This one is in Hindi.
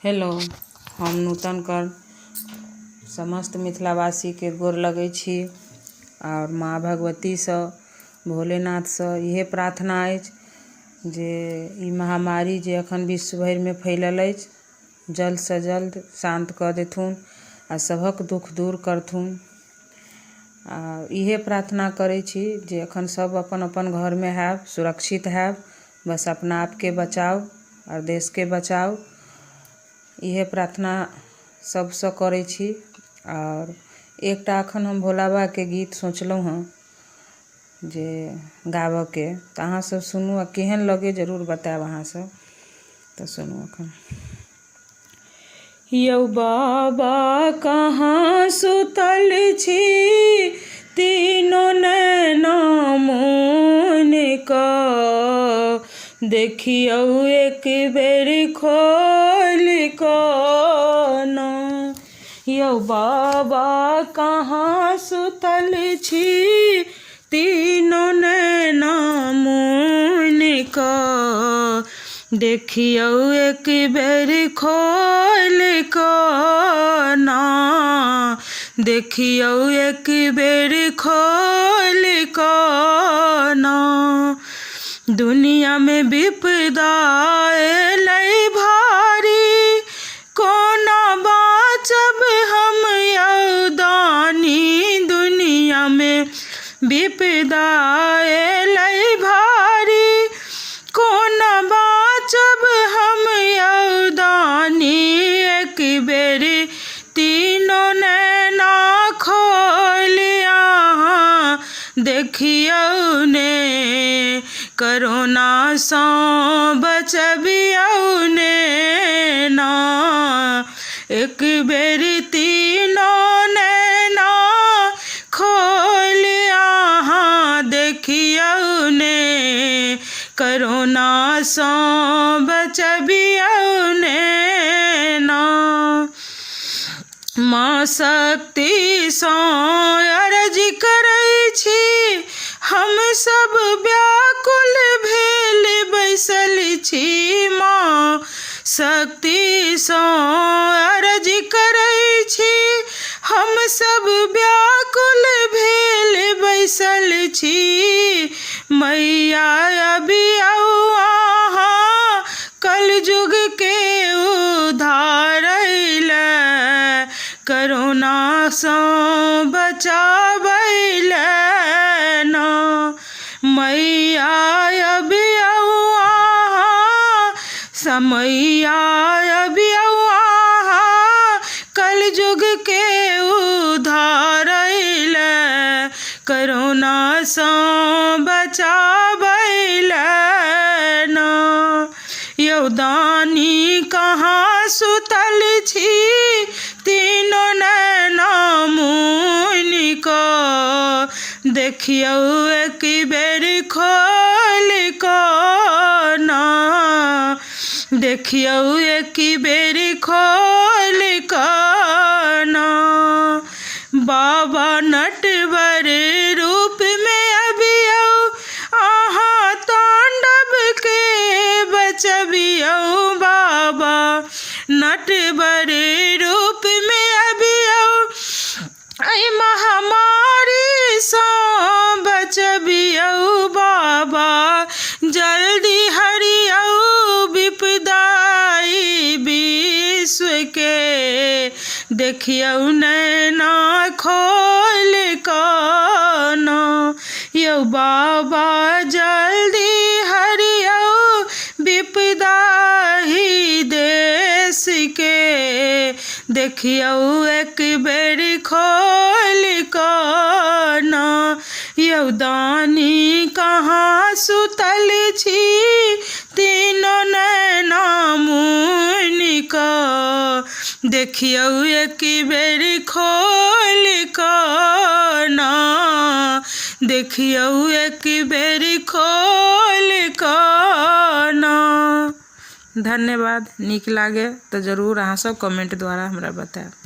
हेलो, हम नूतन कर समस्त मिथिलावासी के गोर लगै छी और माँ भगवती से भोलेनाथ से इहे प्रार्थना अछि जे ई महामारी जे अखन विश्व भरि में फैलल अछि जल्द से जल्द शांत कऽ देथुन आ सभक दुख दूर करथुन। आ इहे प्रार्थना करै छी जे अखन सब अपन अपन घर में हैब, सुरक्षित हैब, बस अपना आप के बचाओ और देश के बचाओ। इहे प्रार्थना सबसे करै छी। और एकटा अखन हम भोला बाबा के गीत सोचलहुँ हँ जे गाबऽ के, तऽ अहाँ सब सुनू आ केहन लगे जरूर बताएब अहाँ सब। तऽ सुनू अखन। यौ बाबा कहाँ सुतल छी, तीनों नैना मोन कऽ, देखियौ एक बेर खोल कऽ ना। यौ बाबा कहाँ सुतल छी, तीनों नैना मोन कऽ, देखियौ एक बेर खोल कऽ ना, देखियौ एक बेर खोल कऽ ना। दुनिया में विपदा एलै भारी, कोना बाँचब हम यौ दानी। दुनिया में विपदा एलै भारी, कोना बाँचब हम यौ दानी। एक बेर तीनों नैना खोल अहाँ देखियौ ने, कोरोना सँ बचबियौ ने ना। एक बेर तीनों नैना खोल अहाँ देखियौ ने, कोरोना सँ बचबियौ ने ना। माँ शक्ति सँ अर्ज करै छी, हम सब व्याकुल भेल बैसल छी। माँ शक्ति सँ अर्ज करै छी, हम सब व्याकुल भेल बैसल छी। मैया अबियौ अहाँ कलयुग के उद्धारै ले, कोरोना सँ बचाबै ले ना। मैया अबियौ अहाँ, समैया अबियौ अहाँ कलयुग के उद्धारै ले, कोरोना सँ बचाबै ले ना। यौ दानी कहाँ सुतल छी, तीनों नैना मुन कऽ, देखियौ एक बेर खोल कऽ ना, देखियौ एक बेर खोल कऽ ना। बाबा नटवर रूप में अबियौ अहाँ तांडव के बचबियौ। बाबा नटवर रूप में अबियौ एहि महामारी सँ बचबियौ। बाबा जल्दी हरियौ विपदा ई विश्व के, देखियौ नैना खोल कऽ ना। यौ बाबा जल्दी हरियौ विपदा ही देश के, देखियौ एक बेर खोल कऽ ना। यौ दानी कहाँ सुतल छी, तीनों नैना मुन कऽ, देखियौ एक बेर खोल कऽ ना, देखियौ एक बेर खोल कऽ ना। धन्यवाद। नीक लागे तो जरूर अहाँ सब कमेंट द्वारा हमरा बताएब।